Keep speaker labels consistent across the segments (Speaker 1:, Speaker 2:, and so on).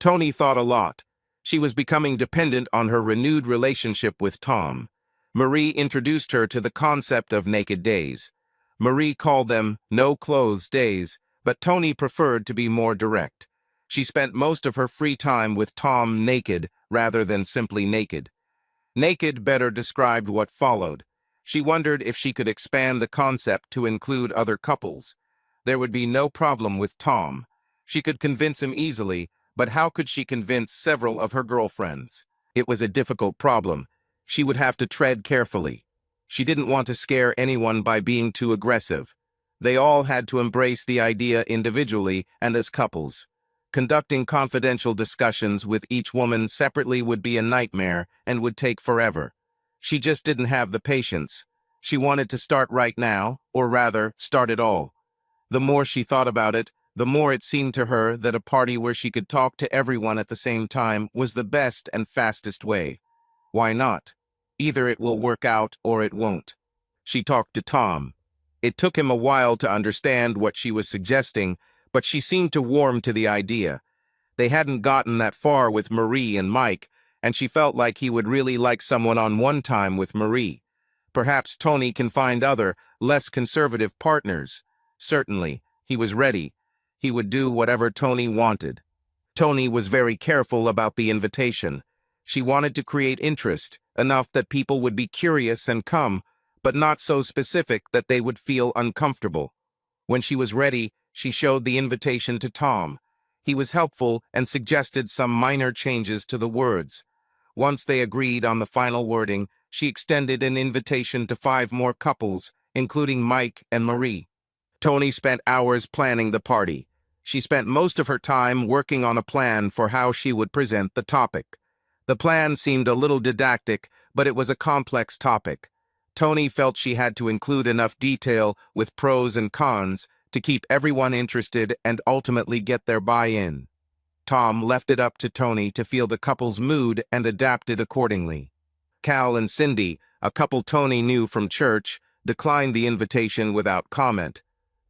Speaker 1: Tony thought a lot. She was becoming dependent on her renewed relationship with Tom. Marie introduced her to the concept of naked days. Marie called them no-clothes days, but Tony preferred to be more direct. She spent most of her free time with Tom naked rather than simply naked. Naked better described what followed. She wondered if she could expand the concept to include other couples. There would be no problem with Tom. She could convince him easily, but how could she convince several of her girlfriends? It was a difficult problem. She would have to tread carefully. She didn't want to scare anyone by being too aggressive. They all had to embrace the idea individually and as couples. Conducting confidential discussions with each woman separately would be a nightmare and would take forever. She just didn't have the patience. She wanted to start right now, or rather, start it all. The more she thought about it, the more it seemed to her that a party where she could talk to everyone at the same time was the best and fastest way. Why not? Either it will work out or it won't. She talked to Tom. It took him a while to understand what she was suggesting, but she seemed to warm to the idea. They hadn't gotten that far with Marie and Mike, and she felt like he would really like someone on one time with Marie. Perhaps Tony can find other, less conservative partners. Certainly, he was ready. He would do whatever Tony wanted. Tony was very careful about the invitation. She wanted to create interest, enough that people would be curious and come, but not so specific that they would feel uncomfortable. When she was ready, she showed the invitation to Tom. He was helpful and suggested some minor changes to the words. Once they agreed on the final wording, she extended an invitation to 5 more couples, including Mike and Marie. Tony spent hours planning the party. She spent most of her time working on a plan for how she would present the topic. The plan seemed a little didactic, but it was a complex topic. Tony felt she had to include enough detail with pros and cons to keep everyone interested and ultimately get their buy-in. Tom left it up to Tony to feel the couple's mood and adapted accordingly. Cal and Cindy, a couple Tony knew from church, declined the invitation without comment.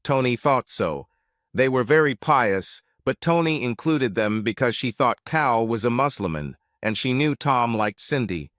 Speaker 1: Tony thought so. They were very pious, but Tony included them because she thought Cal was a Muslim, and she knew Tom liked Cindy.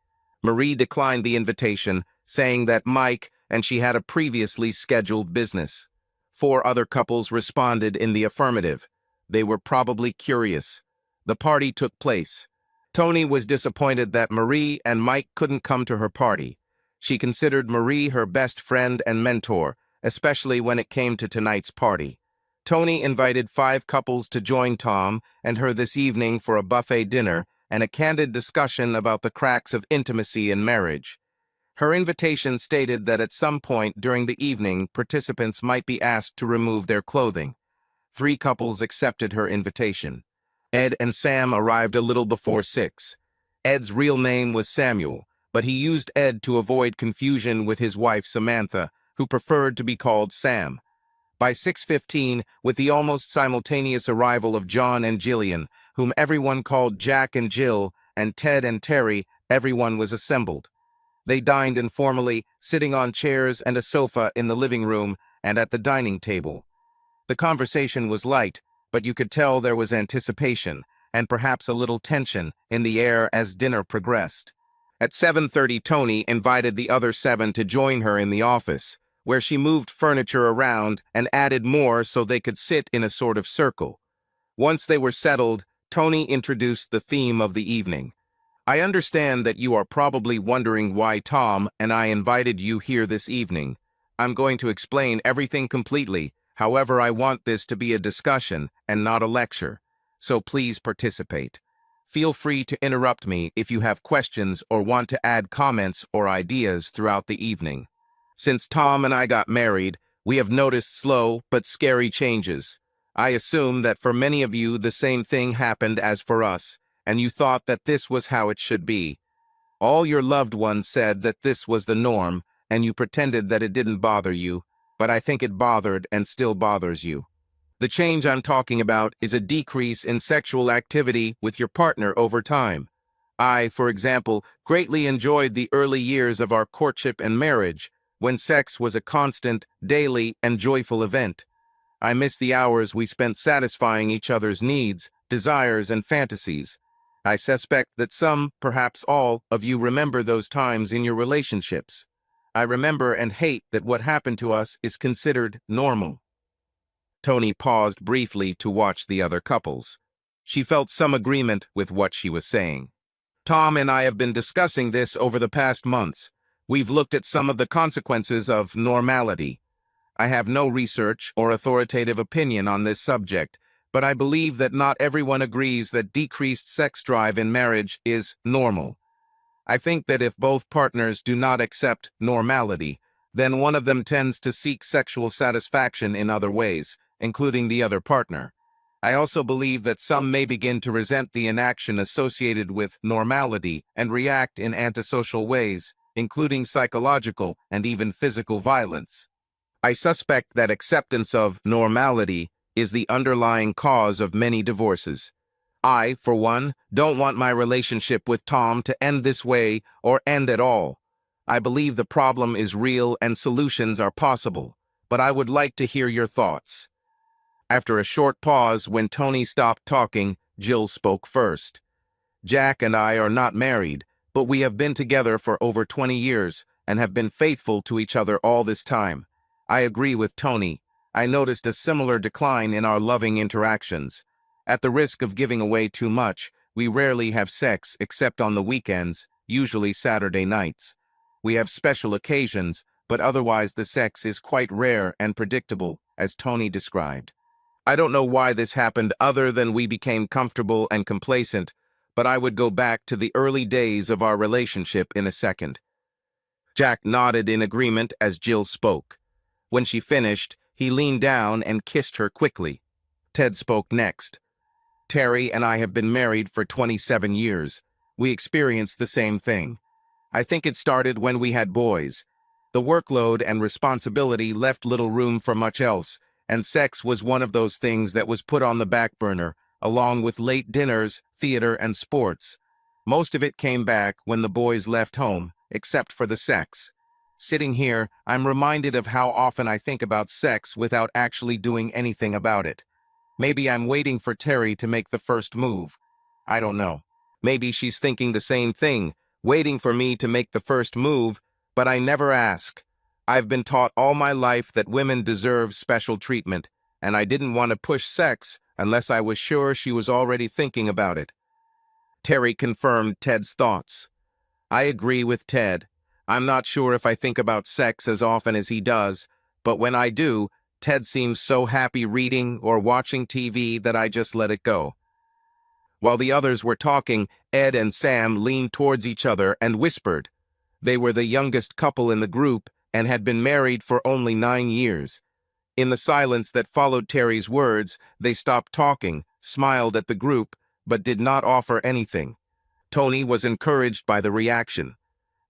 Speaker 1: Marie declined the invitation, saying that Mike and she had a previously scheduled business. 4 other couples responded in the affirmative. They were probably curious. The party took place. Tony was disappointed that Marie and Mike couldn't come to her party. She considered Marie her best friend and mentor, especially when it came to tonight's party. Tony invited 5 couples to join Tom and her this evening for a buffet dinner and a candid discussion about the cracks of intimacy in marriage. Her invitation stated that at some point during the evening, participants might be asked to remove their clothing. 3 couples accepted her invitation. Ed and Sam arrived a little before 6. Ed's real name was Samuel, but he used Ed to avoid confusion with his wife Samantha, who preferred to be called Sam. By 6:15, with the almost simultaneous arrival of John and Jillian, whom everyone called Jack and Jill, and Ted and Terry, everyone was assembled. They dined informally, sitting on chairs and a sofa in the living room and at the dining table. The conversation was light, but you could tell there was anticipation, and perhaps a little tension, in the air as dinner progressed. At 7:30, Tony invited the other 7 to join her in the office, where she moved furniture around and added more so they could sit in a sort of circle. Once they were settled, Tony introduced the theme of the evening. I understand that you are probably wondering why Tom and I invited you here this evening. I'm going to explain everything completely. However, I want this to be a discussion and not a lecture, so please participate. Feel free to interrupt me if you have questions or want to add comments or ideas throughout the evening. Since Tom and I got married, we have noticed slow but scary changes. I assume that for many of you the same thing happened as for us, and you thought that this was how it should be. All your loved ones said that this was the norm, and you pretended that it didn't bother you, but I think it bothered and still bothers you. The change I'm talking about is a decrease in sexual activity with your partner over time. I, for example, greatly enjoyed the early years of our courtship and marriage, when sex was a constant, daily, and joyful event. I miss the hours we spent satisfying each other's needs, desires, and fantasies. I suspect that some, perhaps all, of you remember those times in your relationships. I remember and hate that what happened to us is considered normal. Tony paused briefly to watch the other couples. She felt some agreement with what she was saying. Tom and I have been discussing this over the past months. We've looked at some of the consequences of normality. I have no research or authoritative opinion on this subject, but I believe that not everyone agrees that decreased sex drive in marriage is normal. I think that if both partners do not accept normality, then one of them tends to seek sexual satisfaction in other ways, including the other partner. I also believe that some may begin to resent the inaction associated with normality and react in antisocial ways, including psychological and even physical violence. I suspect that acceptance of normality is the underlying cause of many divorces. I, for one, don't want my relationship with Tom to end this way or end at all. I believe the problem is real and solutions are possible, but I would like to hear your thoughts. After a short pause, when Tony stopped talking, Jill spoke first. Jack and I are not married, but we have been together for over 20 years and have been faithful to each other all this time. I agree with Tony. I noticed a similar decline in our loving interactions. At the risk of giving away too much, we rarely have sex except on the weekends, usually Saturday nights. We have special occasions, but otherwise the sex is quite rare and predictable, as Tony described. I don't know why this happened other than we became comfortable and complacent, but I would go back to the early days of our relationship in a second. Jack nodded in agreement as Jill spoke. When she finished, he leaned down and kissed her quickly. Ted spoke next. Terry and I have been married for 27 years. We experienced the same thing. I think it started when we had boys. The workload and responsibility left little room for much else, and sex was one of those things that was put on the back burner, along with late dinners, theater, and sports. Most of it came back when the boys left home, except for the sex. Sitting here, I'm reminded of how often I think about sex without actually doing anything about it. Maybe I'm waiting for Terry to make the first move. I don't know. Maybe she's thinking the same thing, waiting for me to make the first move, but I never ask. I've been taught all my life that women deserve special treatment, and I didn't want to push sex unless I was sure she was already thinking about it. Terry confirmed Ted's thoughts. I agree with Ted. I'm not sure if I think about sex as often as he does, but when I do, Ted seems so happy reading or watching TV that I just let it go. While the others were talking, Ed and Sam leaned towards each other and whispered. They were the youngest couple in the group and had been married for only 9 years. In the silence that followed Terry's words, they stopped talking, smiled at the group, but did not offer anything. Tony was encouraged by the reaction.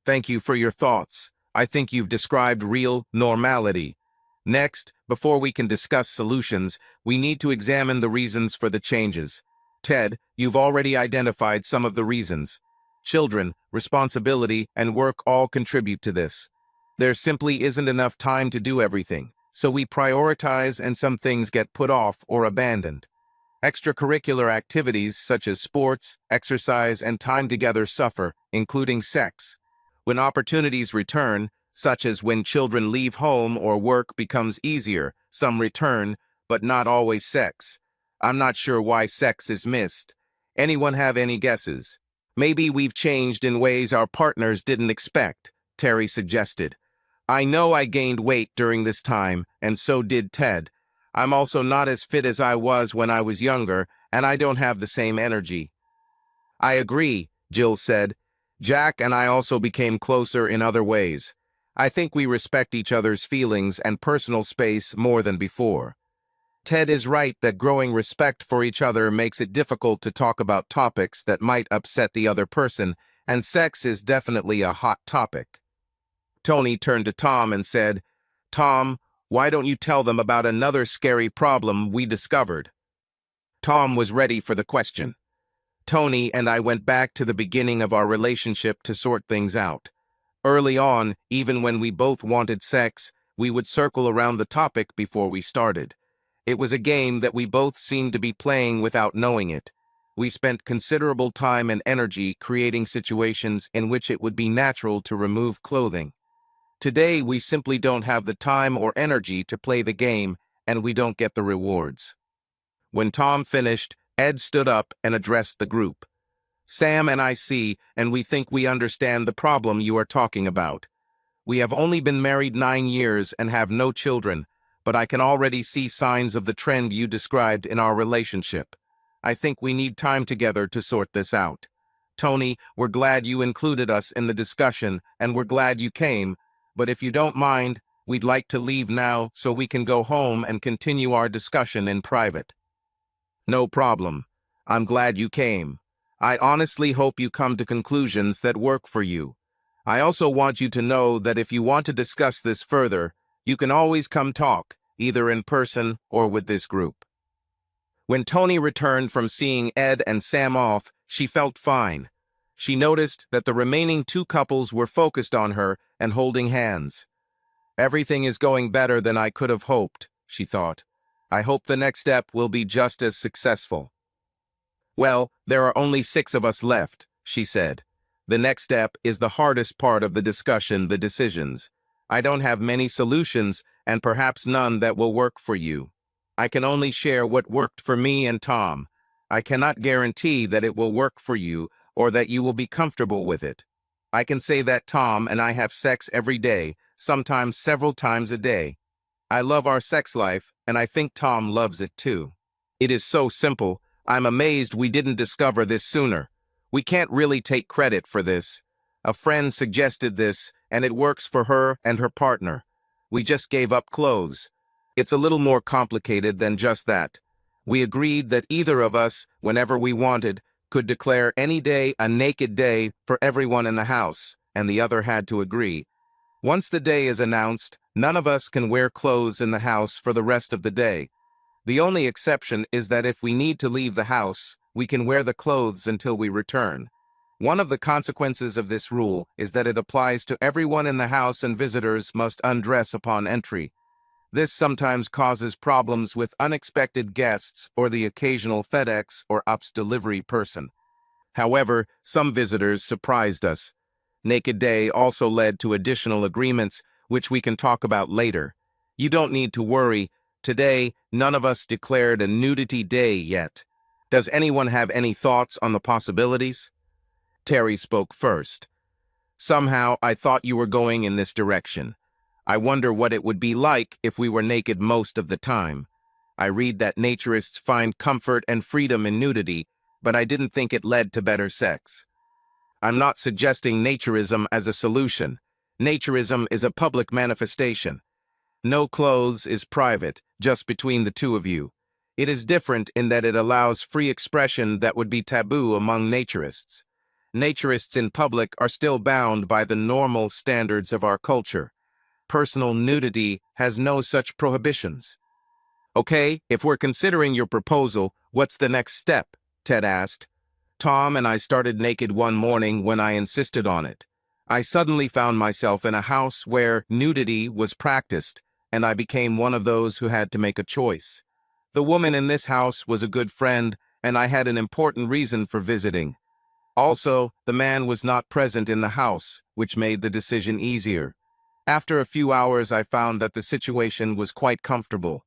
Speaker 1: Thank you for your thoughts. I think you've described real normality. Next, before we can discuss solutions, we need to examine the reasons for the changes. Ted, you've already identified some of the reasons. Children, responsibility, and work all contribute to this. There simply isn't enough time to do everything, so we prioritize and some things get put off or abandoned. Extracurricular activities such as sports, exercise, and time together suffer, including sex. When opportunities return, such as when children leave home or work becomes easier, some return, but not always sex. I'm not sure why sex is missed. Anyone have any guesses? Maybe we've changed in ways our partners didn't expect, Terry suggested. I know I gained weight during this time, and so did Ted. I'm also not as fit as I was when I was younger, and I don't have the same energy. I agree, Jill said. Jack and I also became closer in other ways. I think we respect each other's feelings and personal space more than before. Ted is right that growing respect for each other makes it difficult to talk about topics that might upset the other person, and sex is definitely a hot topic. Tony turned to Tom and said, Tom, why don't you tell them about another scary problem we discovered? Tom was ready for the question. Tony and I went back to the beginning of our relationship to sort things out. Early on, even when we both wanted sex, we would circle around the topic before we started. It was a game that we both seemed to be playing without knowing it. We spent considerable time and energy creating situations in which it would be natural to remove clothing. Today, we simply don't have the time or energy to play the game, and we don't get the rewards. When Tom finished, Ed stood up and addressed the group. Sam and I see, and we think we understand the problem you are talking about. We have only been married 9 years and have no children, but I can already see signs of the trend you described in our relationship. I think we need time together to sort this out. Tony, we're glad you included us in the discussion, and we're glad you came, but if you don't mind, we'd like to leave now so we can go home and continue our discussion in private. No problem. I'm glad you came. I honestly hope you come to conclusions that work for you. I also want you to know that if you want to discuss this further, you can always come talk, either in person or with this group. When Tony returned from seeing Ed and Sam off, she felt fine. She noticed that the remaining 2 couples were focused on her and holding hands. Everything is going better than I could have hoped, she thought. I hope the next step will be just as successful. Well, there are only 6 of us left, she said. The next step is the hardest part of the discussion, the decisions. I don't have many solutions, and perhaps none that will work for you. I can only share what worked for me and Tom. I cannot guarantee that it will work for you or that you will be comfortable with it. I can say that Tom and I have sex every day, sometimes several times a day. I love our sex life, and I think Tom loves it too. It is so simple. I'm amazed we didn't discover this sooner. We can't really take credit for this. A friend suggested this, and it works for her and her partner. We just gave up clothes. It's a little more complicated than just that. We agreed that either of us, whenever we wanted, could declare any day a naked day for everyone in the house, and the other had to agree. Once the day is announced, none of us can wear clothes in the house for the rest of the day. The only exception is that if we need to leave the house, we can wear the clothes until we return. One of the consequences of this rule is that it applies to everyone in the house, and visitors must undress upon entry. This sometimes causes problems with unexpected guests or the occasional FedEx or UPS delivery person. However, some visitors surprised us. Naked Day also led to additional agreements, which we can talk about later. You don't need to worry. Today, none of us declared a nudity day yet. Does anyone have any thoughts on the possibilities? Terry spoke first. Somehow, I thought you were going in this direction. I wonder what it would be like if we were naked most of the time. I read that naturists find comfort and freedom in nudity, but I didn't think it led to better sex. I'm not suggesting naturism as a solution. Naturism is a public manifestation. No clothes is private, just between the 2 of you. It is different in that it allows free expression that would be taboo among naturists. Naturists in public are still bound by the normal standards of our culture. Personal nudity has no such prohibitions. Okay, if we're considering your proposal, what's the next step? Ted asked. Tom and I started naked one morning when I insisted on it. I suddenly found myself in a house where nudity was practiced, and I became one of those who had to make a choice. The woman in this house was a good friend, and I had an important reason for visiting. Also, the man was not present in the house, which made the decision easier. After a few hours, I found that the situation was quite comfortable.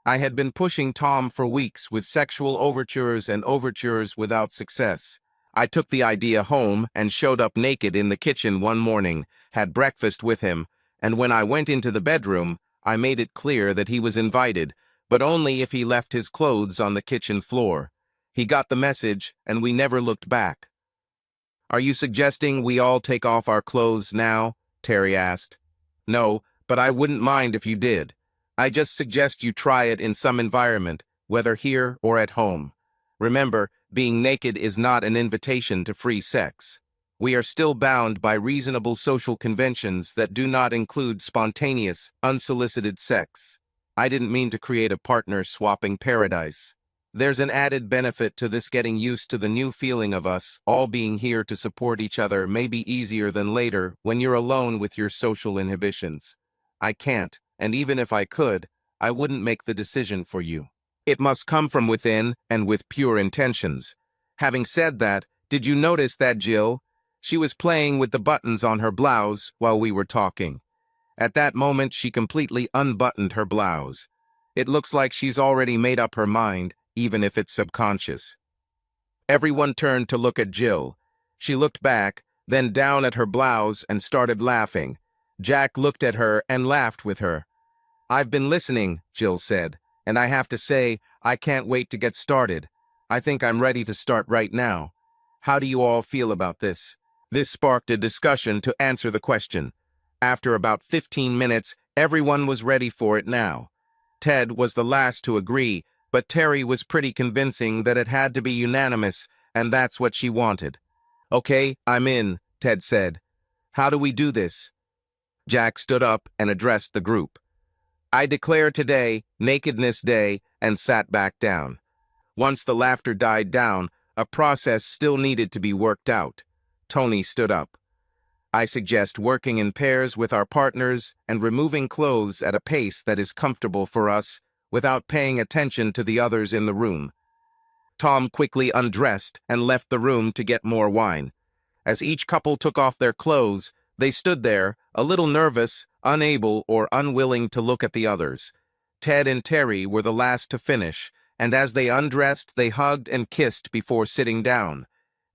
Speaker 1: I had been pushing Tom for weeks with sexual overtures and overtures without success. I took the idea home and showed up naked in the kitchen one morning, had breakfast with him, and when I went into the bedroom, I made it clear that he was invited, but only if he left his clothes on the kitchen floor. He got the message, and we never looked back. Are you suggesting we all take off our clothes now? Terry asked. No, but I wouldn't mind if you did. I just suggest you try it in some environment, whether here or at home. Remember, being naked is not an invitation to free sex. We are still bound by reasonable social conventions that do not include spontaneous, unsolicited sex. I didn't mean to create a partner-swapping paradise. There's an added benefit to this. Getting used to the new feeling of us all being here to support each other may be easier than later when you're alone with your social inhibitions. I can't, and even if I could, I wouldn't make the decision for you. It must come from within and with pure intentions. Having said that, did you notice that Jill? She was playing with the buttons on her blouse while we were talking. At that moment, she completely unbuttoned her blouse. It looks like she's already made up her mind, even if it's subconscious. Everyone turned to look at Jill. She looked back, then down at her blouse and started laughing. Jack looked at her and laughed with her. "I've been listening," Jill said, "and I have to say, I can't wait to get started. I think I'm ready to start right now. How do you all feel about this?" This sparked a discussion to answer the question. After about 15 minutes, everyone was ready for it now. Ted was the last to agree, but Terry was pretty convincing that it had to be unanimous, and that's what she wanted. "Okay, I'm in," Ted said. "How do we do this?" Jack stood up and addressed the group. "I declare today Nakedness Day," and sat back down. Once the laughter died down, a process still needed to be worked out. Tony stood up. "I suggest working in pairs with our partners and removing clothes at a pace that is comfortable for us without paying attention to the others in the room." Tom quickly undressed and left the room to get more wine. As each couple took off their clothes, they stood there, a little nervous, unable or unwilling to look at the others. Ted and Terry were the last to finish, and as they undressed, they hugged and kissed before sitting down.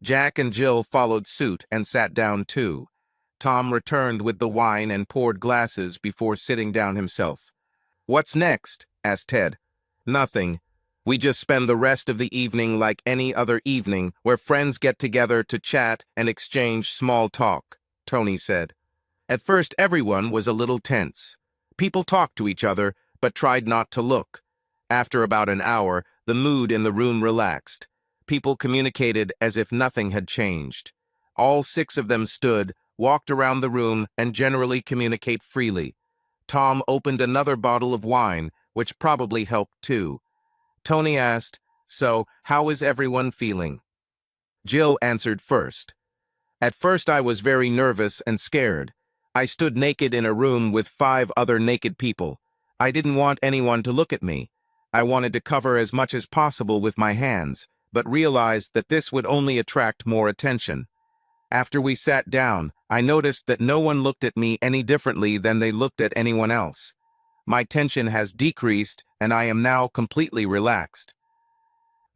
Speaker 1: Jack and Jill followed suit and sat down too. Tom returned with the wine and poured glasses before sitting down himself. "What's next?" asked Ted. "Nothing. We just spend the rest of the evening like any other evening, where friends get together to chat and exchange small talk," Tony said. At first, everyone was a little tense. People talked to each other, but tried not to look. After about an hour, the mood in the room relaxed. People communicated as if nothing had changed. All 6 of them stood, walked around the room, and generally communicate freely. Tom opened another bottle of wine, which probably helped too. Tony asked, "So, how is everyone feeling?" Jill answered first. "At first I was very nervous and scared. I stood naked in a room with 5 other naked people. I didn't want anyone to look at me. I wanted to cover as much as possible with my hands, but realized that this would only attract more attention. After we sat down, I noticed that no one looked at me any differently than they looked at anyone else. My tension has decreased, and I am now completely relaxed."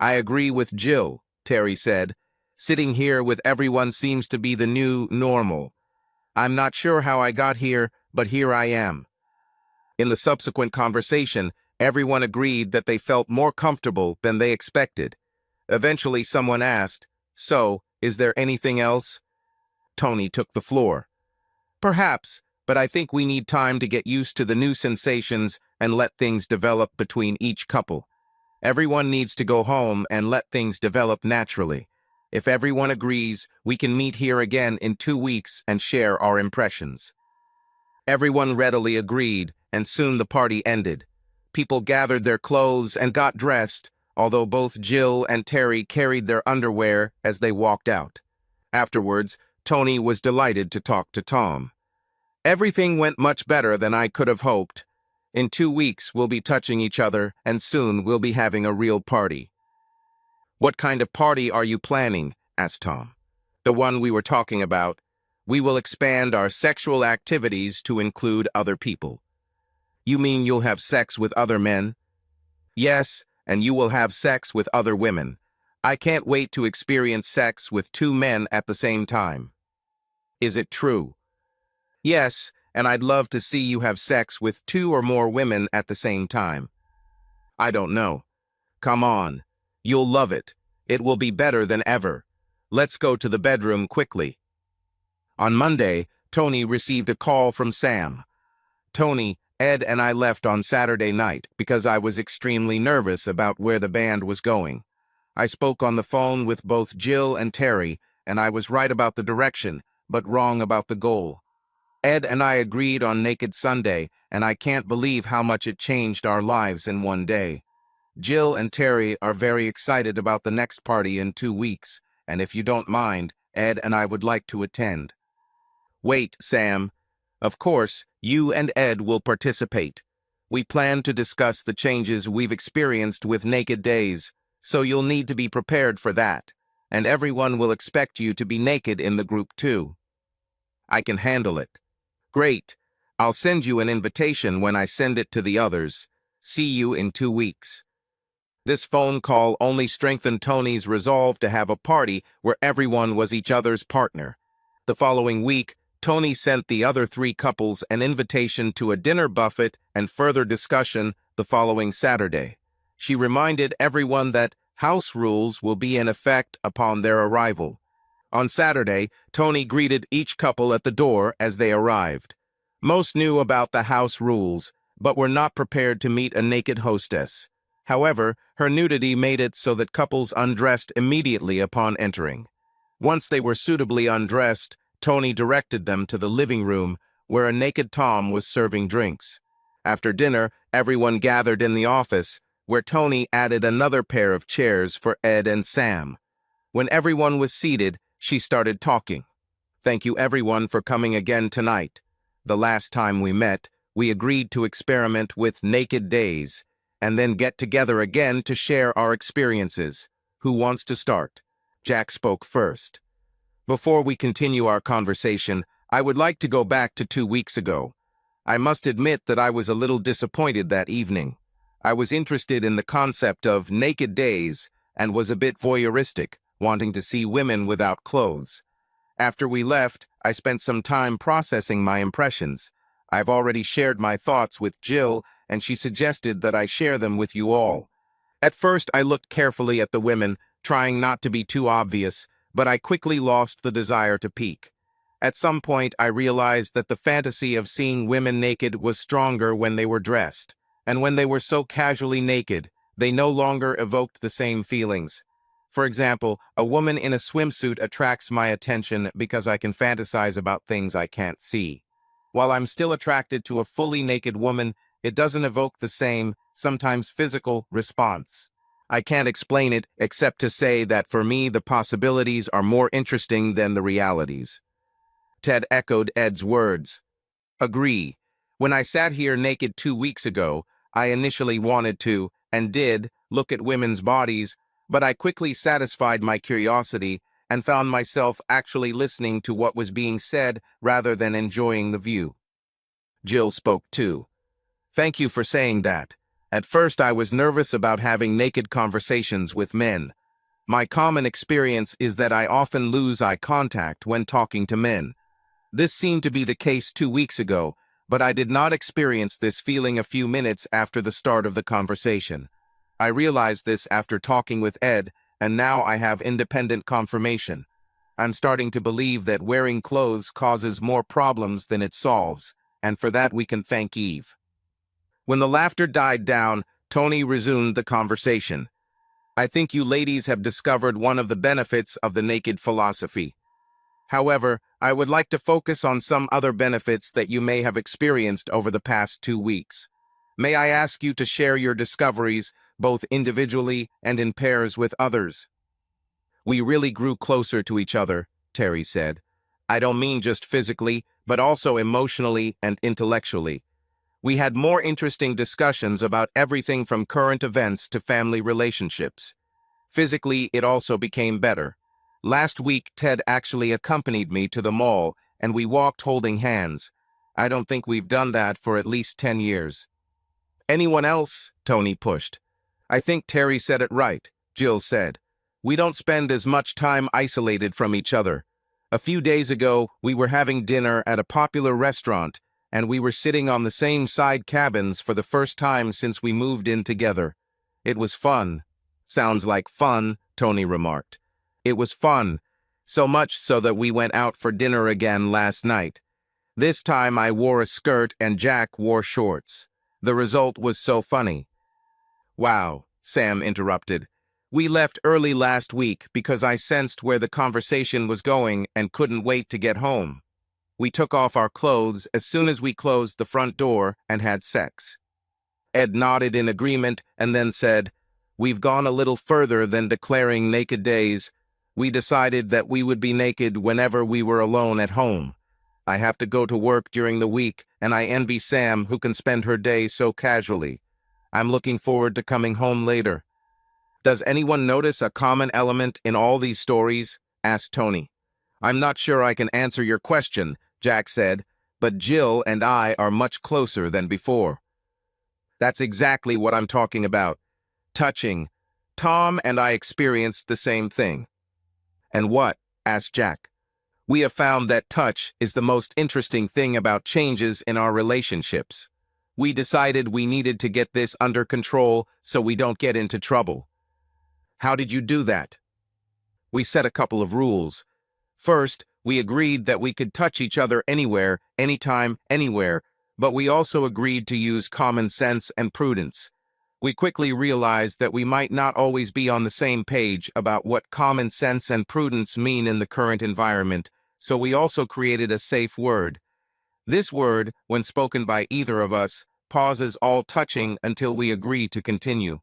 Speaker 1: "I agree with Jill," Terry said. "Sitting here with everyone seems to be the new normal. I'm not sure how I got here, but here I am." In the subsequent conversation, everyone agreed that they felt more comfortable than they expected. Eventually, someone asked, "So, is there anything else?" Tony took the floor. "Perhaps, but I think we need time to get used to the new sensations and let things develop between each couple. Everyone needs to go home and let things develop naturally. If everyone agrees, we can meet here again in 2 weeks and share our impressions." Everyone readily agreed, and soon the party ended. People gathered their clothes and got dressed, although both Jill and Terry carried their underwear as they walked out. Afterwards, Tony was delighted to talk to Tom. "Everything went much better than I could have hoped. In 2 weeks, we'll be touching each other, and soon we'll be having a real party." "What kind of party are you planning?" asked Tom. "The one we were talking about. We will expand our sexual activities to include other people." "You mean you'll have sex with other men?" "Yes, and you will have sex with other women. I can't wait to experience sex with 2 men at the same time." "Is it true?" "Yes, and I'd love to see you have sex with 2 or more women at the same time." "I don't know." "Come on. You'll love it. It will be better than ever. Let's go to the bedroom quickly." On Monday, Tony received a call from Sam. "Tony, Ed and I left on Saturday night because I was extremely nervous about where the band was going. I spoke on the phone with both Jill and Terry, and I was right about the direction, but wrong about the goal. Ed and I agreed on Naked Sunday, and I can't believe how much it changed our lives in one day. Jill and Terry are very excited about the next party in 2 weeks, and if you don't mind, Ed and I would like to attend." "Wait, Sam. Of course, you and Ed will participate. We plan to discuss the changes we've experienced with naked days, so you'll need to be prepared for that, and everyone will expect you to be naked in the group too. I can handle it. Great. I'll send you an invitation when I send it to the others. See you in 2 weeks. This phone call only strengthened Tony's resolve to have a party where everyone was each other's partner. The following week, Tony sent the other 3 couples an invitation to a dinner buffet and further discussion the following Saturday. She reminded everyone that house rules will be in effect upon their arrival. On Saturday, Tony greeted each couple at the door as they arrived. Most knew about the house rules, but were not prepared to meet a naked hostess. However, her nudity made it so that couples undressed immediately upon entering. Once they were suitably undressed, Tony directed them to the living room, where a naked Tom was serving drinks. After dinner, everyone gathered in the office, where Tony added another pair of chairs for Ed and Sam. When everyone was seated, she started talking. "Thank you everyone for coming again tonight. The last time we met, we agreed to experiment with naked days, and then get together again to share our experiences. Who wants to start?" Jack spoke first. "Before we continue our conversation, I would like to go back to 2 weeks ago. I must admit that I was a little disappointed that evening. I was interested in the concept of naked days and was a bit voyeuristic, wanting to see women without clothes. After we left, I spent some time processing my impressions. I've already shared my thoughts with Jill, and she suggested that I share them with you all. At first, I looked carefully at the women, trying not to be too obvious, but I quickly lost the desire to peek. At some point, I realized that the fantasy of seeing women naked was stronger when they were dressed, and when they were so casually naked, they no longer evoked the same feelings. For example, a woman in a swimsuit attracts my attention because I can fantasize about things I can't see. While I'm still attracted to a fully naked woman, it doesn't evoke the same, sometimes physical, response. I can't explain it except to say that for me the possibilities are more interesting than the realities. Ted echoed Ed's words. Agree. When I sat here naked 2 weeks ago, I initially wanted to, and did, look at women's bodies, but I quickly satisfied my curiosity and found myself actually listening to what was being said rather than enjoying the view. Jill spoke too. Thank you for saying that. At first I was nervous about having naked conversations with men. My common experience is that I often lose eye contact when talking to men. This seemed to be the case 2 weeks ago, but I did not experience this feeling a few minutes after the start of the conversation. I realized this after talking with Ed, and now I have independent confirmation. I'm starting to believe that wearing clothes causes more problems than it solves, and for that we can thank Eve. When the laughter died down, Tony resumed the conversation. I think you ladies have discovered one of the benefits of the naked philosophy. However, I would like to focus on some other benefits that you may have experienced over the past 2 weeks. May I ask you to share your discoveries, both individually and in pairs with others? We really grew closer to each other, Terry said. I don't mean just physically, but also emotionally and intellectually. We had more interesting discussions about everything from current events to family relationships. Physically, it also became better. Last week, Ted actually accompanied me to the mall, and we walked holding hands. I don't think we've done that for at least 10 years. Anyone else? Tony pushed. I think Terry said it right, Jill said. We don't spend as much time isolated from each other. A few days ago, we were having dinner at a popular restaurant, and we were sitting on the same side cabins for the first time since we moved in together. It was fun. Sounds like fun, Tony remarked. It was fun, so much so that we went out for dinner again last night. This time I wore a skirt and Jack wore shorts. The result was so funny. Wow, Sam interrupted. We left early last week because I sensed where the conversation was going and couldn't wait to get home. We took off our clothes as soon as we closed the front door and had sex. Ed nodded in agreement and then said, We've gone a little further than declaring naked days. We decided that we would be naked whenever we were alone at home. I have to go to work during the week, and I envy Sam, who can spend her day so casually. I'm looking forward to coming home later. Does anyone notice a common element in all these stories? Asked Tony. I'm not sure I can answer your question, Jack said, but Jill and I are much closer than before. That's exactly what I'm talking about. Touching. Tom and I experienced the same thing. And what? Asked Jack. We have found that touch is the most interesting thing about changes in our relationships. We decided we needed to get this under control so we don't get into trouble. How did you do that? We set a couple of rules. First, we agreed that we could touch each other anywhere, anytime, anywhere, but we also agreed to use common sense and prudence. We quickly realized that we might not always be on the same page about what common sense and prudence mean in the current environment, so we also created a safe word. This word, when spoken by either of us, pauses all touching until we agree to continue.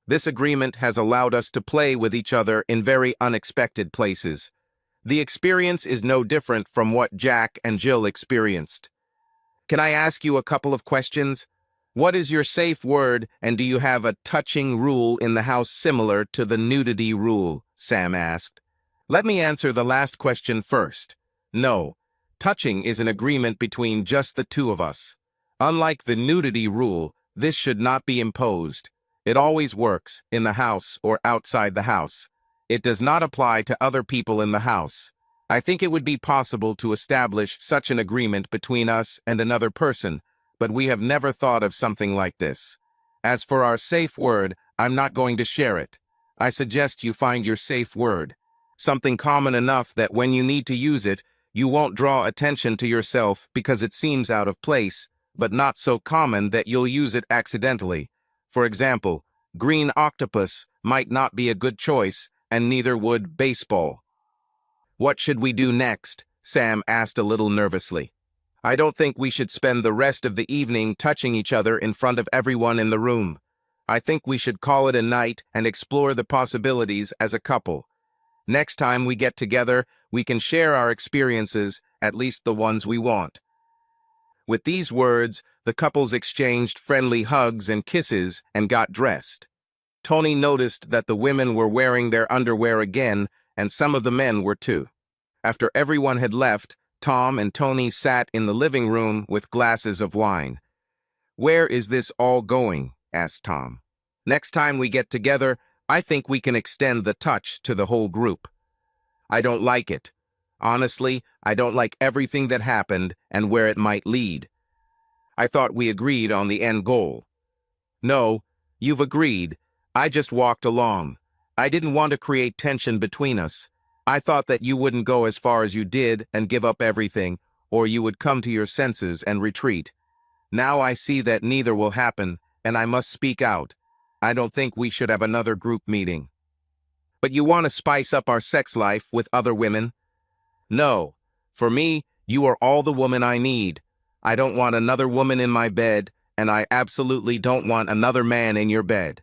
Speaker 1: This agreement has allowed us to play with each other in very unexpected places. The experience is no different from what Jack and Jill experienced. Can I ask you a couple of questions? What is your safe word, and do you have a touching rule in the house similar to the nudity rule? Sam asked. Let me answer the last question first. No, touching is an agreement between just the two of us. Unlike the nudity rule, this should not be imposed. It always works, in the house or outside the house. It does not apply to other people in the house. I think it would be possible to establish such an agreement between us and another person, but we have never thought of something like this. As for our safe word, I'm not going to share it. I suggest you find your safe word. Something common enough that when you need to use it, you won't draw attention to yourself because it seems out of place, but not so common that you'll use it accidentally. For example, green octopus might not be a good choice, and neither would baseball. What should we do next? Sam asked a little nervously. I don't think we should spend the rest of the evening touching each other in front of everyone in the room. I think we should call it a night and explore the possibilities as a couple. Next time we get together, we can share our experiences, at least the ones we want. With these words, the couples exchanged friendly hugs and kisses and got dressed. Tony noticed that the women were wearing their underwear again, and some of the men were too. After everyone had left, Tom and Tony sat in the living room with glasses of wine. Where is this all going? Asked Tom. Next time we get together, I think we can extend the touch to the whole group. I don't like it. Honestly, I don't like everything that happened and where it might lead. I thought we agreed on the end goal. No, you've agreed. I just walked along. I didn't want to create tension between us. I thought that you wouldn't go as far as you did and give up everything, or you would come to your senses and retreat. Now I see that neither will happen, and I must speak out. I don't think we should have another group meeting. But you want to spice up our sex life with other women? No. For me, you are all the woman I need. I don't want another woman in my bed, and I absolutely don't want another man in your bed.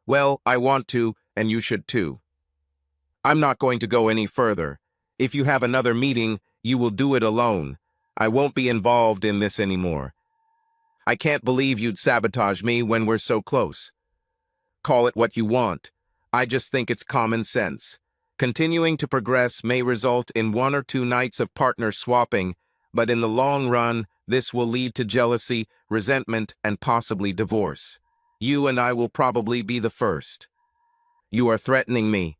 Speaker 1: Well, I want to, and you should too. I'm not going to go any further. If you have another meeting, you will do it alone. I won't be involved in this anymore. I can't believe you'd sabotage me when we're so close. Call it what you want. I just think it's common sense. Continuing to progress may result in 1 or 2 nights of partner swapping, but in the long run, this will lead to jealousy, resentment, and possibly divorce. You and I will probably be the first. You are threatening me.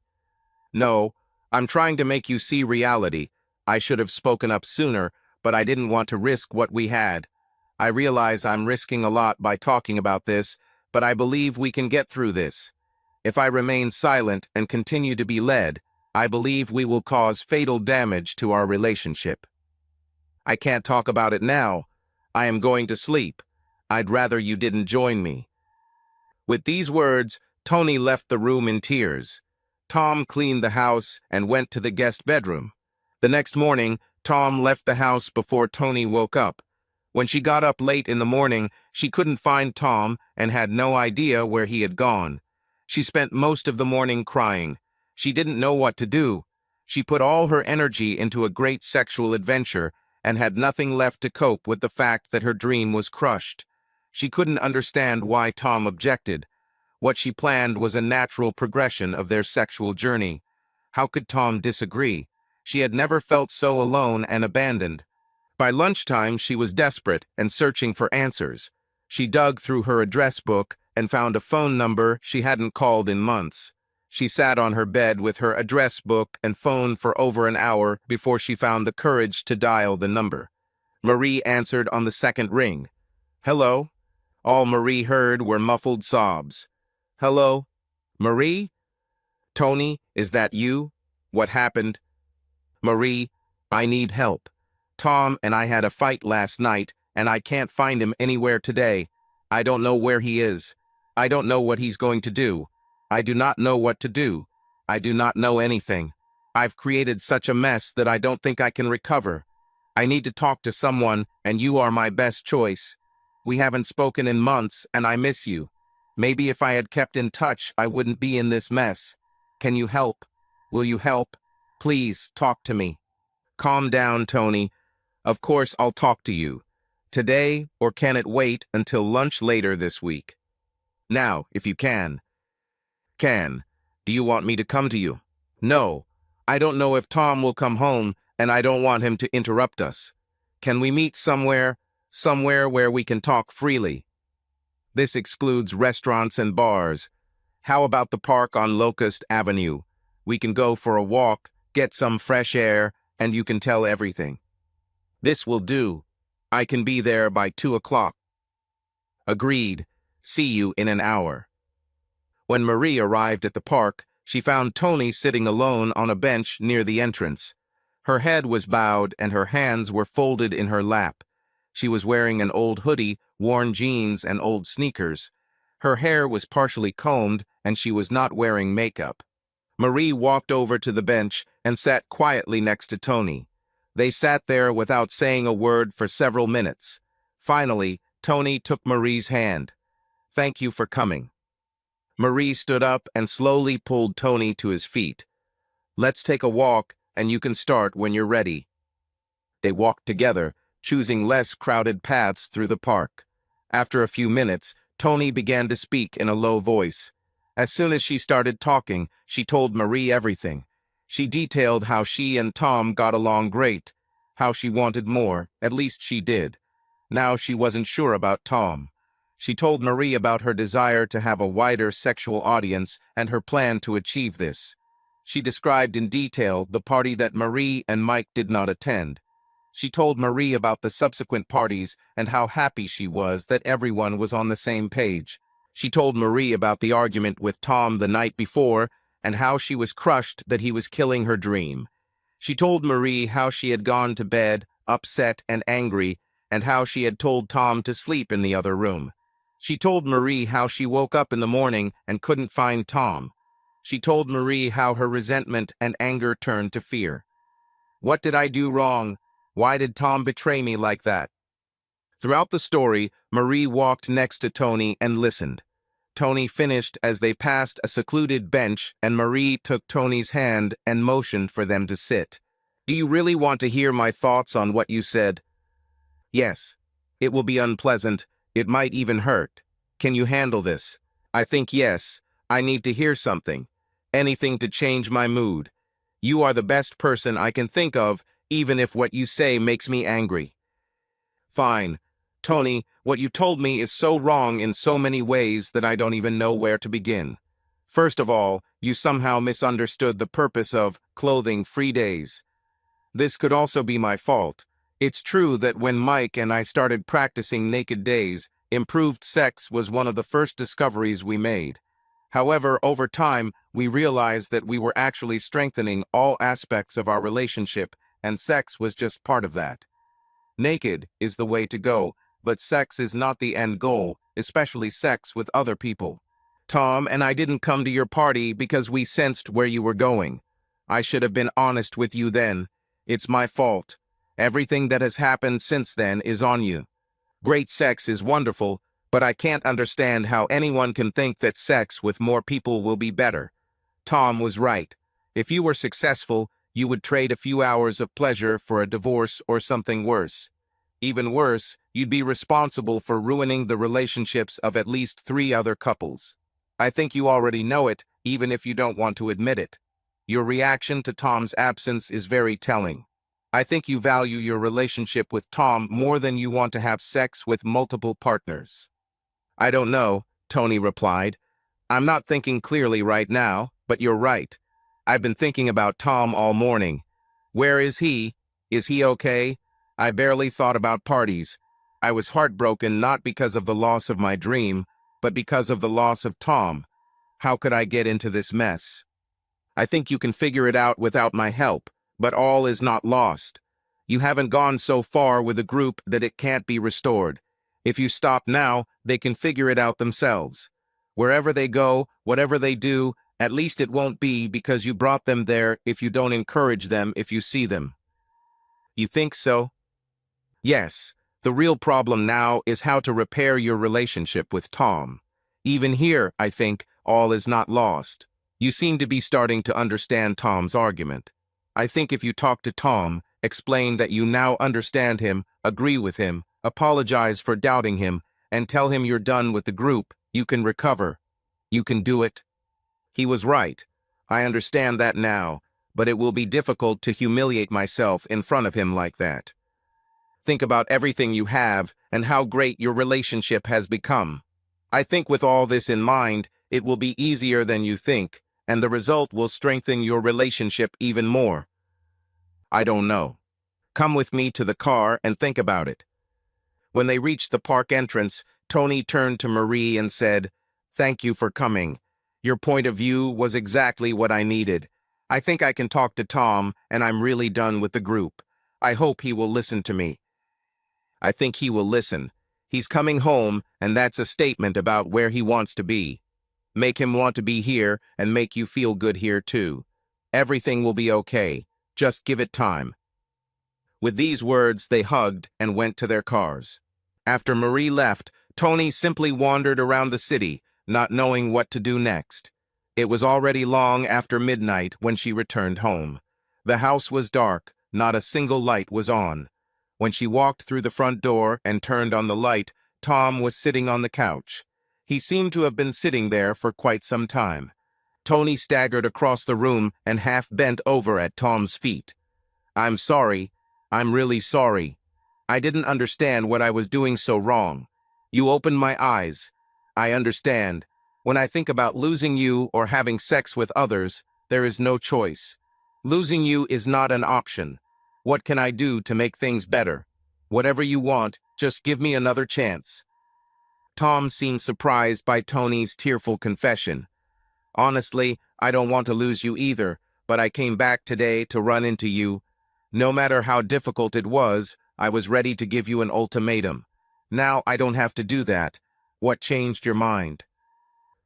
Speaker 1: No, I'm trying to make you see reality. I should have spoken up sooner, but I didn't want to risk what we had. I realize I'm risking a lot by talking about this, but I believe we can get through this. If I remain silent and continue to be led, I believe we will cause fatal damage to our relationship. I can't talk about it now. I am going to sleep. I'd rather you didn't join me. With these words, Tony left the room in tears. Tom cleaned the house and went to the guest bedroom. The next morning, Tom left the house before Tony woke up. When she got up late in the morning, she couldn't find Tom and had no idea where he had gone. She spent most of the morning crying. She didn't know what to do. She put all her energy into a great sexual adventure, and had nothing left to cope with the fact that her dream was crushed. She couldn't understand why Tom objected. What she planned was a natural progression of their sexual journey. How could Tom disagree? She had never felt so alone and abandoned. By lunchtime, she was desperate and searching for answers. She dug through her address book and found a phone number she hadn't called in months. She sat on her bed with her address book and phone for over an hour before she found the courage to dial the number. Marie answered on the second ring. "Hello?" All Marie heard were muffled sobs. "Hello? Marie? Tony, is that you? What happened?" "Marie, I need help. Tom and I had a fight last night, and I can't find him anywhere today. I don't know where he is. I don't know what he's going to do. I do not know what to do. I do not know anything. I've created such a mess that I don't think I can recover. I need to talk to someone, and you are my best choice. We haven't spoken in months, and I miss you. Maybe if I had kept in touch, I wouldn't be in this mess. Can you help? Will you help? Please, talk to me." "Calm down, Tony. Of course I'll talk to you. Today, or can it wait until lunch later this week?" "Now, if you can." "Can. Do you want me to come to you?" "No. I don't know if Tom will come home, and I don't want him to interrupt us. Can we meet somewhere where we can talk freely? This excludes restaurants and bars. How about the park on Locust Avenue? We can go for a walk, get some fresh air, and you can tell everything." "This will do. I can be there by 2 o'clock. "Agreed. See you in an hour." When Marie arrived at the park, she found Tony sitting alone on a bench near the entrance. Her head was bowed and her hands were folded in her lap. She was wearing an old hoodie, worn jeans, and old sneakers. Her hair was partially combed and she was not wearing makeup. Marie walked over to the bench and sat quietly next to Tony. They sat there without saying a word for several minutes. Finally, Tony took Marie's hand. "Thank you for coming." Marie stood up and slowly pulled Tony to his feet. "Let's take a walk, and you can start when you're ready." They walked together, choosing less crowded paths through the park. After a few minutes, Tony began to speak in a low voice. As soon as she started talking, she told Marie everything. She detailed how she and Tom got along great, how she wanted more, at least she did. Now she wasn't sure about Tom. She told Marie about her desire to have a wider sexual audience and her plan to achieve this. She described in detail the party that Marie and Mike did not attend. She told Marie about the subsequent parties and how happy she was that everyone was on the same page. She told Marie about the argument with Tom the night before and how she was crushed that he was killing her dream. She told Marie how she had gone to bed, upset and angry, and how she had told Tom to sleep in the other room. She told Marie how she woke up in the morning and couldn't find Tom. She told Marie how her resentment and anger turned to fear. "What did I do wrong? Why did Tom betray me like that?" Throughout the story, Marie walked next to Tony and listened. Tony finished as they passed a secluded bench and Marie took Tony's hand and motioned for them to sit. "Do you really want to hear my thoughts on what you said?" "Yes. It will be unpleasant. It might even hurt. Can you handle this?" "I think yes. I need to hear something. Anything to change my mood. You are the best person I can think of, even if what you say makes me angry." "Fine. Tony, what you told me is so wrong in so many ways that I don't even know where to begin. First of all, you somehow misunderstood the purpose of clothing-free days. This could also be my fault. It's true that when Mike and I started practicing naked days, improved sex was one of the first discoveries we made. However, over time, we realized that we were actually strengthening all aspects of our relationship, and sex was just part of that. Naked is the way to go, but sex is not the end goal, especially sex with other people. Tom and I didn't come to your party because we sensed where you were going. I should have been honest with you then. It's my fault. Everything that has happened since then is on you. Great sex is wonderful, but I can't understand how anyone can think that sex with more people will be better. Tom was right. If you were successful, You would trade a few hours of pleasure for a divorce or something worse. Even worse, you'd be responsible for ruining the relationships of at least 3 other couples. I think you already know it, even if you don't want to admit it. Your reaction to Tom's absence is very telling. I think you value your relationship with Tom more than you want to have sex with multiple partners. I don't know, Tony replied. I'm not thinking clearly right now, but you're right. I've been thinking about Tom all morning. Where is he? Is he okay? I barely thought about parties. I was heartbroken not because of the loss of my dream, but because of the loss of Tom. How could I get into this mess? I think you can figure it out without my help, but all is not lost. You haven't gone so far with the group that it can't be restored. If you stop now, they can figure it out themselves. Wherever they go, whatever they do, at least it won't be because you brought them there if you don't encourage them if you see them. You think so? Yes, the real problem now is how to repair your relationship with Tom. Even here, I think, all is not lost. You seem to be starting to understand Tom's argument. I think if you talk to Tom, explain that you now understand him, agree with him, apologize for doubting him, and tell him you're done with the group, you can recover. You can do it. He was right. I understand that now, but it will be difficult to humiliate myself in front of him like that. Think about everything you have and how great your relationship has become. I think with all this in mind, it will be easier than you think, and the result will strengthen your relationship even more. I don't know. Come with me to the car and think about it. When they reached the park entrance, Tony turned to Marie and said, "Thank you for coming. Your point of view was exactly what I needed. I think I can talk to Tom, and I'm really done with the group. I hope he will listen to me." I think he will listen. He's coming home, and that's a statement about where he wants to be. Make him want to be here and make you feel good here too. Everything will be okay. Just give it time. With these words, they hugged and went to their cars. After Marie left, Tony simply wandered around the city, not knowing what to do next. It was already long after midnight when she returned home. The house was dark, not a single light was on. When she walked through the front door and turned on the light, Tom was sitting on the couch. He seemed to have been sitting there for quite some time. Tony staggered across the room and half bent over at Tom's feet. "I'm sorry. I'm really sorry. I didn't understand what I was doing so wrong. You opened my eyes. I understand. When I think about losing you or having sex with others, there is no choice. Losing you is not an option. What can I do to make things better? Whatever you want, just give me another chance." Tom seemed surprised by Tony's tearful confession. "Honestly, I don't want to lose you either, but I came back today to run into you. No matter how difficult it was, I was ready to give you an ultimatum. Now I don't have to do that. What changed your mind?"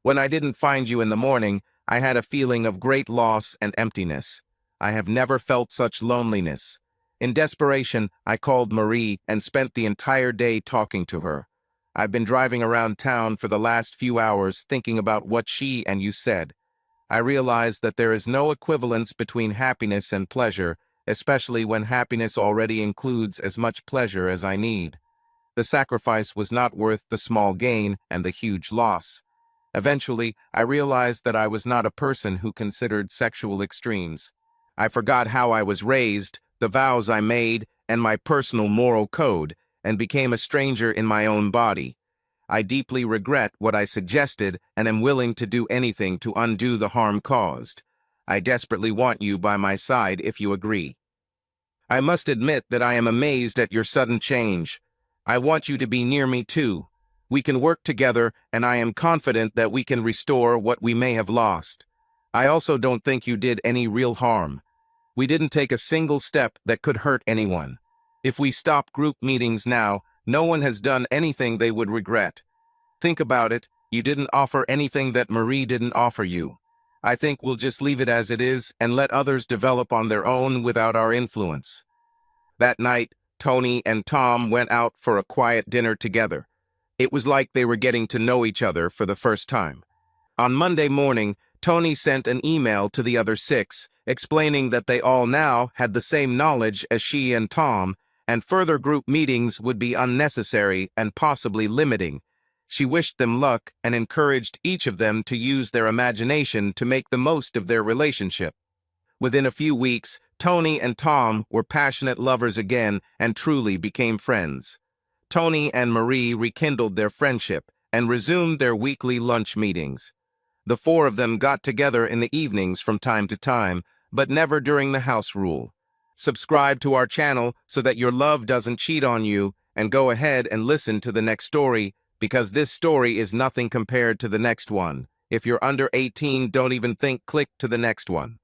Speaker 1: "When I didn't find you in the morning, I had a feeling of great loss and emptiness. I have never felt such loneliness. In desperation, I called Marie and spent the entire day talking to her. I've been driving around town for the last few hours thinking about what she and you said. I realized that there is no equivalence between happiness and pleasure, especially when happiness already includes as much pleasure as I need. The sacrifice was not worth the small gain and the huge loss. Eventually, I realized that I was not a person who considered sexual extremes. I forgot how I was raised, the vows I made, and my personal moral code, and became a stranger in my own body. I deeply regret what I suggested and am willing to do anything to undo the harm caused. I desperately want you by my side if you agree. I must admit that I am amazed at your sudden change. I want you to be near me too. We can work together, and I am confident that we can restore what we may have lost. I also don't think you did any real harm. We didn't take a single step that could hurt anyone. If we stop group meetings now, no one has done anything they would regret. Think about it, you didn't offer anything that Marie didn't offer you. I think we'll just leave it as it is and let others develop on their own without our influence." That night, Tony and Tom went out for a quiet dinner together. It was like they were getting to know each other for the first time. On Monday morning, Tony sent an email to the other 6, explaining that they all now had the same knowledge as she and Tom, and further group meetings would be unnecessary and possibly limiting. She wished them luck and encouraged each of them to use their imagination to make the most of their relationship. Within a few weeks, Tony and Tom were passionate lovers again and truly became friends. Tony and Marie rekindled their friendship and resumed their weekly lunch meetings. The four of them got together in the evenings from time to time, but never during the house rule. Subscribe to our channel so that your love doesn't cheat on you, and go ahead and listen to the next story, because this story is nothing compared to the next one. If you're under 18, don't even think, click to the next one.